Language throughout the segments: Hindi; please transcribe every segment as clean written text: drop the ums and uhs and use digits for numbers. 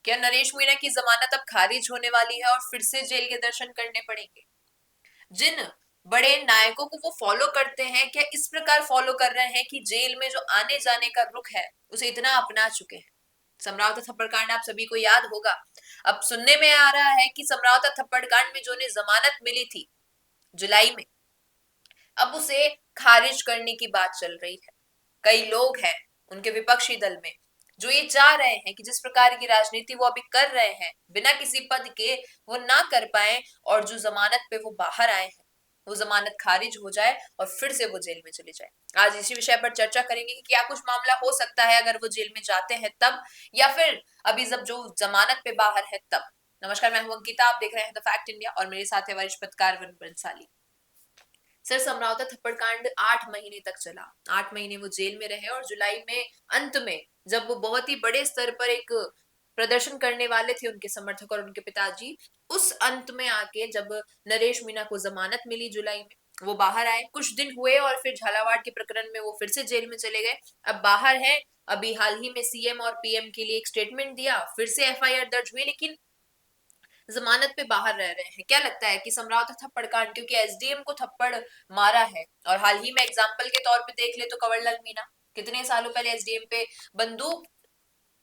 क्या नरेश मीणा की जमानत अब खारिज होने वाली है और फिर से जेल के दर्शन करने पड़ेंगे? जिन बड़े नायकों को वो फॉलो करते हैं, क्या इस प्रकार फॉलो कर रहे हैं कि जेल में जो आने जाने का रुख है उसे इतना अपना चुके हैं? समरावता थप्पड़ कांड आप सभी को याद होगा। अब सुनने में आ रहा है कि समरावता थप्पड़ कांड में जो उन्हें जमानत मिली थी जुलाई में, अब उसे खारिज करने की बात चल रही है। कई लोग हैं उनके विपक्षी दल में जो ये चाह रहे हैं कि जिस प्रकार की राजनीति वो अभी कर रहे हैं बिना किसी पद के, वो ना कर पाए, और जो जमानत पे वो बाहर आए हैं वो जमानत खारिज हो जाए और फिर से वो जेल में चले जाए। आज इसी विषय पर चर्चा करेंगे कि क्या कुछ मामला हो सकता है अगर वो जेल में जाते हैं तब, या फिर अभी जब जो जमानत पे बाहर है तब। नमस्कार, मैं हूं अंकिता, आप देख रहे हैं द फैक्ट इंडिया और मेरे साथ है वरिष्ठ पत्रकार वरुण बंसाली। सर, समरावता थप्पड़ कांड 8 महीने तक चला। 8 महीने वो जेल में रहे और जुलाई में अंत में जब वो बहुत ही बड़े स्तर पर एक प्रदर्शन करने वाले थे उनके समर्थक और उनके पिताजी, उस अंत में आके जब नरेश मीणा को जमानत मिली जुलाई में, वो बाहर आए, कुछ दिन हुए और फिर झालावाड़ के प्रकरण में वो फिर से जेल में चले गए। अब बाहर है। अभी हाल ही में सीएम और पीएम के लिए एक स्टेटमेंट दिया, फिर से एफआईआर दर्ज हुई, लेकिन जमानत पे बाहर रह रहे हैं। क्या लगता है कि समरावता थप्पड़ कांड, क्योंकि एसडीएम को थप्पड़ मारा है, और हाल ही में एग्जाम्पल के तौर पे देख ले तो कंवरलाल मीणा कितने सालों पहले एसडीएम पे बंदूक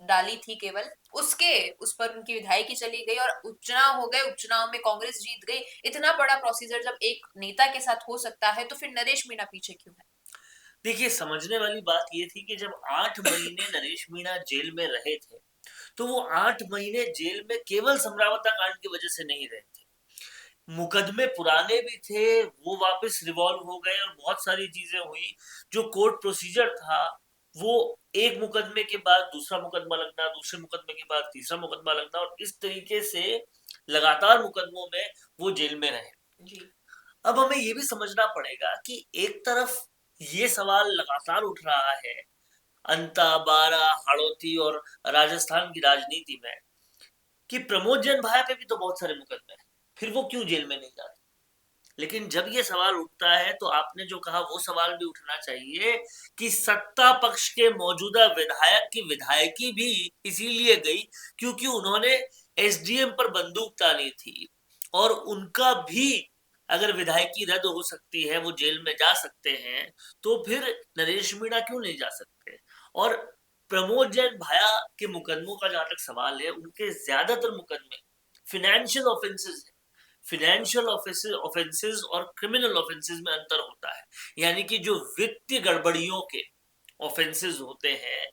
डाली थी, केवल उसके उस पर उनकी विधायकी चली गई और उपचुनाव हो गए, उपचुनाव में कांग्रेस जीत गई। इतना बड़ा प्रोसीजर जब एक नेता के साथ हो सकता है तो फिर नरेश मीणा पीछे क्यों है? देखिए, समझने वाली बात ये थी कि जब 8 महीने नरेश मीणा जेल में रहे थे, तो वो 8 महीने जेल में केवल समरावता कांड की वजह से नहीं रहे थे। मुकदमे पुराने भी थे, वो वापस रिवॉल्व हो गए और बहुत सारी चीजें हुई। जो कोर्ट प्रोसीजर था, वो एक मुकदमे के बाद दूसरा मुकदमा लगना, दूसरे मुकदमे के बाद तीसरा मुकदमा लगना, और इस तरीके से लगातार मुकदमों में वो जेल में रहे। जी। अब हमें ये भी समझना पड़ेगा कि एक तरफ ये सवाल लगातार उठ रहा है अंता, बारा, हाड़ौती और राजस्थान की राजनीति में कि प्रमोद जैन भाया पे भी तो बहुत सारे मुकदमे हैं, फिर वो क्यों जेल में नहीं जाते? लेकिन जब ये सवाल उठता है तो आपने जो कहा वो सवाल भी उठना चाहिए कि सत्ता पक्ष के मौजूदा विधायक की विधायकी भी इसीलिए गई क्योंकि उन्होंने एसडीएम पर बंदूक तानी थी, और उनका भी अगर विधायकी रद्द हो सकती है, वो जेल में जा सकते हैं, तो फिर नरेश मीणा क्यों नहीं जा सकते? और प्रमोद जैन भाया के मुकदमों का जहां तक सवाल है, उनके ज्यादातर मुकदमे फिनेंशियल ऑफेंसेस है। फिनेंशियल ऑफेंसेस और क्रिमिनल ऑफेंसेस में अंतर होता है। यानी कि जो वित्तीय गड़बड़ियों के ऑफेंसेस होते हैं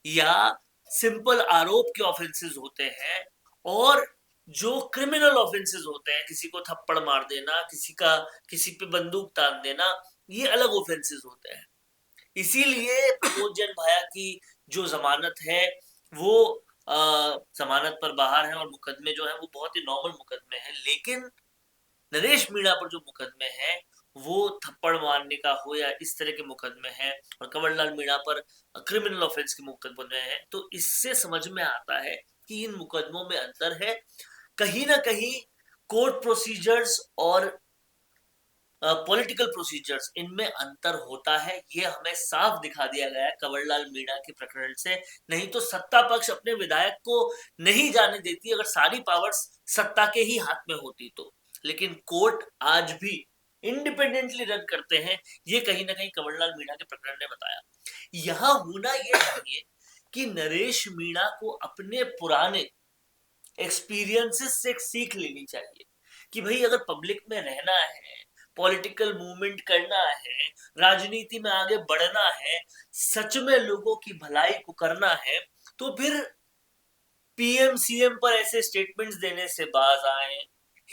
या सिंपल आरोप के ऑफेंसेस होते हैं, और जो क्रिमिनल ऑफेंसेस होते हैं, किसी को थप्पड़ मार देना, किसी पे बंदूक तान देना, ये अलग ऑफेंसेस होते हैं। इसीलिए प्रमोद जैन भाया की जो जमानत है, वो जमानत पर बाहर है, और मुकदमे जो है वो बहुत ही नॉर्मल मुकदमे हैं। लेकिन नरेश मीणा पर जो मुकदमे हैं, वो थप्पड़ मारने का हो या इस तरह के मुकदमे हैं, और कंवरलाल मीणा पर क्रिमिनल ऑफेंस के मुकदमे हैं। तो इससे समझ में आता है कि इन मुकदमों में अंतर है। कहीं ना कहीं कोर्ट प्रोसीजर्स और पॉलिटिकल प्रोसीजर्स, इनमें अंतर होता है। ये हमें साफ दिखा दिया गया है कंवरलाल मीणा के प्रकरण से। नहीं तो सत्ता पक्ष अपने विधायक को नहीं जाने देती अगर सारी पावर्स सत्ता के ही हाथ में होती तो। लेकिन कोर्ट आज भी इंडिपेंडेंटली रन करते हैं, ये कहीं ना कहीं कंवरलाल मीणा के प्रकरण ने बताया। यहां होना ये चाहिए कि नरेश मीणा को अपने पुराने एक्सपीरियंसेस से एक सीख लेनी चाहिए कि भाई, अगर पब्लिक में रहना है, पॉलिटिकल मूवमेंट करना है, राजनीति में आगे बढ़ना है, सच में लोगों की भलाई को करना है, तो फिर पीएम सीएम पर ऐसे स्टेटमेंट्स देने से बाज आए,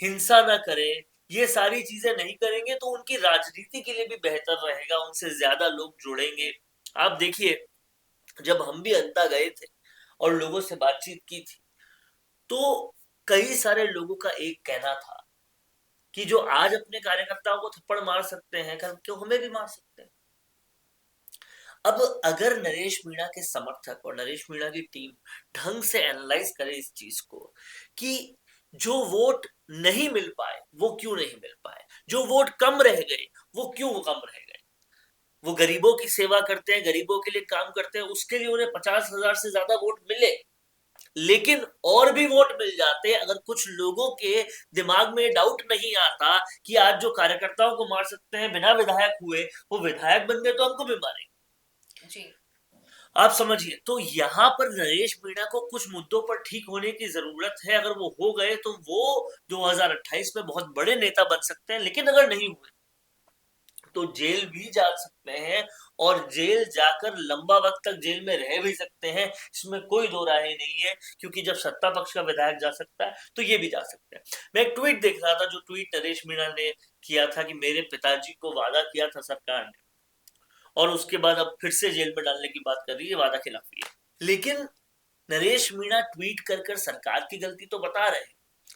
हिंसा ना करें। ये सारी चीजें नहीं करेंगे तो उनकी राजनीति के लिए भी बेहतर रहेगा, उनसे ज्यादा लोग जुड़ेंगे। आप देखिए, जब हम भी अंता गए थे और लोगों से बातचीत की थी, तो कई सारे लोगों का एक कहना था कि जो आज अपने कार्यकर्ताओं को थप्पड़ मार सकते हैं, कल क्यों हमें भी मार सकते हैं। अब अगर नरेश मीणा के समर्थक और नरेश मीणा की टीम ढंग से एनालाइज करे इस चीज को कि जो वोट नहीं मिल पाए वो क्यों नहीं मिल पाए, जो वोट कम रह गए वो क्यों कम रह गए। वो गरीबों की सेवा करते हैं, गरीबों के लिए काम करते हैं, उसके लिए उन्हें 50,000 से ज्यादा वोट मिले। लेकिन और भी वोट मिल जाते अगर कुछ लोगों के दिमाग में डाउट नहीं आता कि आज जो कार्यकर्ताओं को मार सकते हैं बिना विधायक हुए, वो विधायक बन गए तो हमको भी मारेंगे। जी। आप समझिए, तो यहाँ पर नरेश मीणा को कुछ मुद्दों पर ठीक होने की जरूरत है। अगर वो हो गए तो वो 2028 में बहुत बड़े नेता बन सकते हैं, लेकिन अगर नहीं हुए तो जेल भी जा सकते हैं, और जेल जाकर लंबा वक्त तक जेल में रह भी सकते हैं। इसमें कोई दो राय नहीं है, क्योंकि जब सत्ता पक्ष का विधायक जा सकता है तो ये भी जा सकते हैं। मैं एक ट्वीट देख रहा था, जो ट्वीट नरेश मीणा ने किया था कि मेरे पिताजी को वादा किया था सरकार ने, और उसके बाद अब फिर से जेल में डालने की बात कर रही है, वादा खिलाफी है। लेकिन नरेश मीणा ट्वीट कर कर सरकार की गलती तो बता रहे हैं,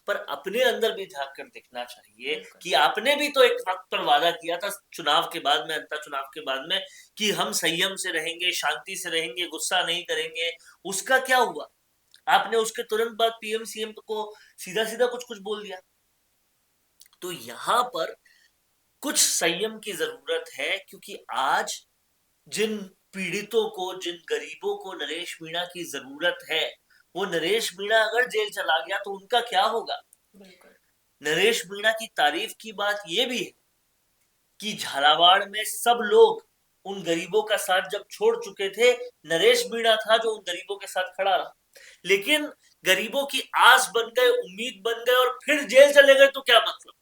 पर अपने अंदर भी झांक कर देखना चाहिए कि आपने भी तो एक वक्त पर वादा किया था चुनाव के बाद में, अंतर चुनाव के बाद में, कि हम संयम से रहेंगे, शांति से रहेंगे, गुस्सा नहीं करेंगे। उसका क्या हुआ? आपने उसके तुरंत बाद पीएम सीएम को सीधा सीधा कुछ कुछ बोल दिया। तो यहां पर कुछ संयम की जरूरत है, क्योंकि आज जिन पीड़ितों को, जिन गरीबों को नरेश मीणा की जरूरत है, वो नरेश मीणा अगर जेल चला गया तो उनका क्या होगा? नरेश मीणा की तारीफ की बात यह भी है कि झालावाड़ में सब लोग उन गरीबों का साथ जब छोड़ चुके थे, नरेश मीणा था जो उन गरीबों के साथ खड़ा रहा। लेकिन गरीबों की आस बन गए, उम्मीद बन गए, और फिर जेल चले गए तो क्या मतलब?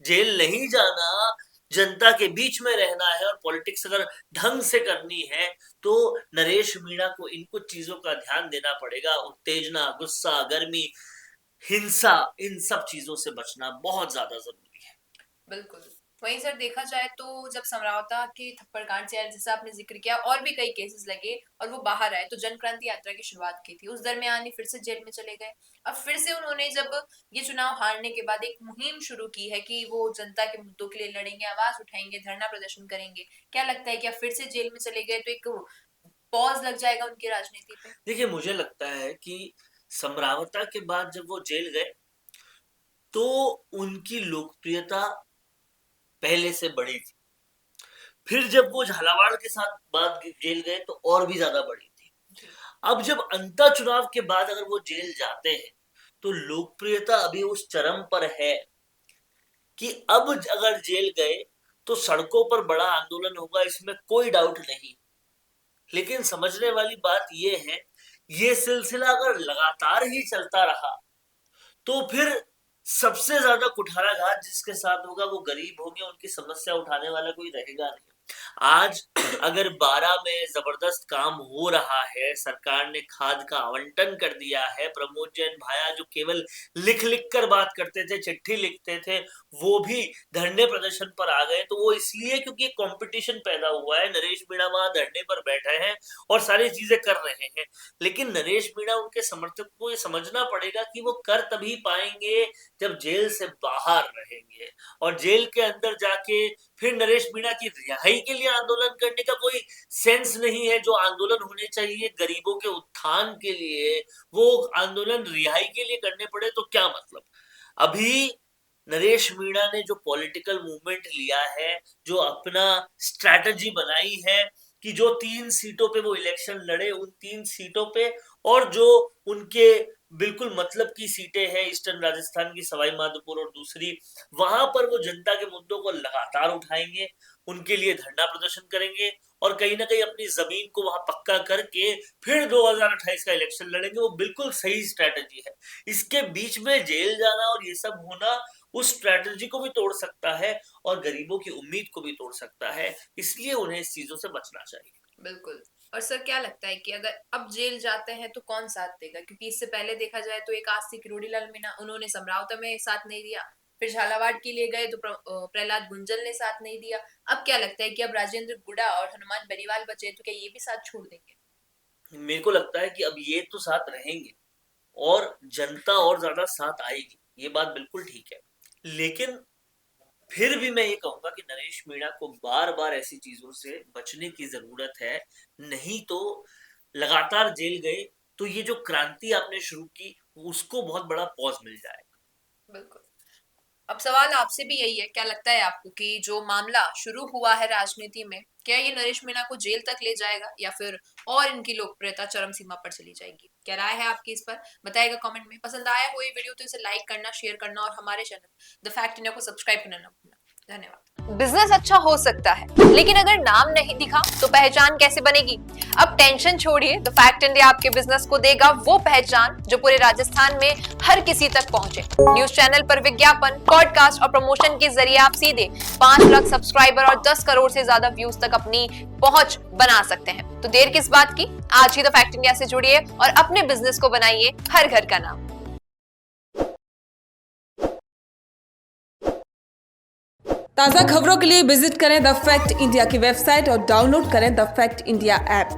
जेल नहीं जाना, जनता के बीच में रहना है, और पॉलिटिक्स अगर ढंग से करनी है तो नरेश मीणा को इन कुछ चीजों का ध्यान देना पड़ेगा। उत्तेजना, गुस्सा, गर्मी, हिंसा, इन सब चीजों से बचना बहुत ज्यादा जरूरी है। बिल्कुल। वहीं सर देखा जाए तो जब समरावता के थप्पड़ कांड से जैसा आपने जिक्र किया, और भी कई केसेस लगे और वो बाहर आए, तो जन क्रांति यात्रा की शुरुआत की थी, उस दरमियान ही फिर से जेल में चले गए। अब फिर से उन्होंने जब ये चुनाव हारने के बाद एक मुहिम शुरू की है कि वो जनता के मुद्दों के लिए लड़ेंगे, आवाज उठाएंगे, धरना प्रदर्शन करेंगे, क्या लगता है क्या फिर से जेल में चले गए तो एक पॉज लग जाएगा उनकी राजनीति पे? देखिए, मुझे लगता है कि समरावता के बाद जब वो जेल गए तो उनकी लोकप्रियता पहले से बढ़ी थी। फिर जब वो झालावाड़ के साथ बाद जेल गए तो और भी ज्यादा बढ़ी थी। अब जब अंता चुनाव के बाद अगर वो जेल जाते हैं तो लोकप्रियता अभी उस चरम पर है कि अब अगर जेल गए तो सड़कों पर बड़ा आंदोलन होगा, इसमें कोई डाउट नहीं। लेकिन समझने वाली बात यह है, ये सिलसिला अगर लगातार ही चलता रहा तो फिर सबसे ज्यादा कुठाराघात जिसके साथ होगा वो गरीब होंगे, उनकी समस्या उठाने वाला कोई रहेगा नहीं। आज अगर 12 में जबरदस्त काम हो रहा है, सरकार ने खाद का आवंटन कर दिया है, प्रमोद जैन भाया जो केवल लिख लिख कर बात करते थे, चिट्ठी लिखते थे, वो भी धरने प्रदर्शन पर आ गए, तो वो इसलिए क्योंकि कंपटीशन पैदा हुआ है। नरेश मीणा वहां धरने पर बैठे हैं और सारी चीजें कर रहे हैं, लेकिन नरेश मीणा, उनके समर्थक को ये समझना पड़ेगा कि वो कर तभी पाएंगे जब जेल से बाहर रहेंगे, और जेल के अंदर जाके फिर नरेश मीणा की रिहाई के लिए आंदोलन करने का कोई सेंस नहीं है। जो आंदोलन होने चाहिए गरीबों के उत्थान के लिए, वो आंदोलन रिहाई के लिए करने पड़े तो क्या मतलब? अभी नरेश मीणा ने जो पॉलिटिकल मूवमेंट लिया है, जो अपना स्ट्रैटेजी बनाई है कि जो 3 सीटों पे वो इलेक्शन लड़े, उन 3 सीटों पे, और जो उनके बिल्कुल मतलब की सीटें हैं, ईस्टर्न राजस्थान की सवाई माधोपुर और दूसरी, वहां पर वो जनता के मुद्दों को लगातार उठाएंगे, उनके लिए धरना प्रदर्शन करेंगे, और कहीं ना कहीं अपनी जमीन को वहां पक्का करके फिर 2028 का इलेक्शन लड़ेंगे। वो बिल्कुल सही स्ट्रैटेजी है। इसके बीच में जेल जाना और ये सब होना उस स्ट्रैटेजी को भी तोड़ सकता है और गरीबों की उम्मीद को भी तोड़ सकता है, इसलिए उन्हें इस चीजों से बचना चाहिए। बिल्कुल। और सर क्या लगता है कि अगर अब जेल जाते हैं तो कौन साथ देगा? क्योंकि इससे पहले देखा जाए तो एक आस्तिक रोडीलाल मीणा, उन्होंने समरावता में साथ नहीं दिया, फिर झालावाड़ के लिए गए तो प्रहलाद गुंजल ने साथ नहीं दिया। अब क्या लगता है कि अब राजेंद्र गुड़ा और हनुमान बेनीवाल बचे तो क्या ये भी साथ छोड़ देंगे? मेरे को लगता है कि अब ये तो साथ रहेंगे और जनता और ज्यादा साथ आएगी, ये बात बिल्कुल ठीक है। लेकिन फिर भी मैं ये कहूंगा कि नरेश मीणा को बार बार ऐसी चीजों से बचने की जरूरत है, नहीं तो लगातार जेल गए तो ये जो क्रांति आपने शुरू की उसको बहुत बड़ा पॉज मिल जाएगा। बिल्कुल। अब सवाल आपसे भी यही है, क्या लगता है आपको कि जो मामला शुरू हुआ है राजनीति में, क्या ये नरेश मीणा को जेल तक ले जाएगा या फिर और इनकी लोकप्रियता चरम सीमा पर चली जाएगी? क्या राय है आपकी इस पर, बताइएगा कमेंट में। पसंद आया हो ये वीडियो तो इसे लाइक करना, शेयर करना और हमारे चैनल द फैक्ट इंडिया को सब्सक्राइब करना ना भूलना। धन्यवाद। बिजनेस अच्छा हो सकता है, लेकिन अगर नाम नहीं दिखा तो पहचान कैसे बनेगी? अब टेंशन छोड़िए, द फैक्ट इंडिया आपके बिजनेस को देगा वो पहचान जो पूरे राजस्थान में हर किसी तक पहुंचे। न्यूज चैनल पर विज्ञापन, पॉडकास्ट और प्रमोशन के जरिए आप सीधे 5 लाख सब्सक्राइबर और 10 करोड़ से ज्यादा व्यूज तक अपनी पहुंच बना सकते हैं। तो देर किस बात की, आज ही द फैक्ट इंडिया से जुड़िए और अपने बिजनेस को बनाइए हर घर का नाम। ताज़ा खबरों के लिए विजिट करें द फैक्ट इंडिया की वेबसाइट और डाउनलोड करें द फैक्ट इंडिया ऐप।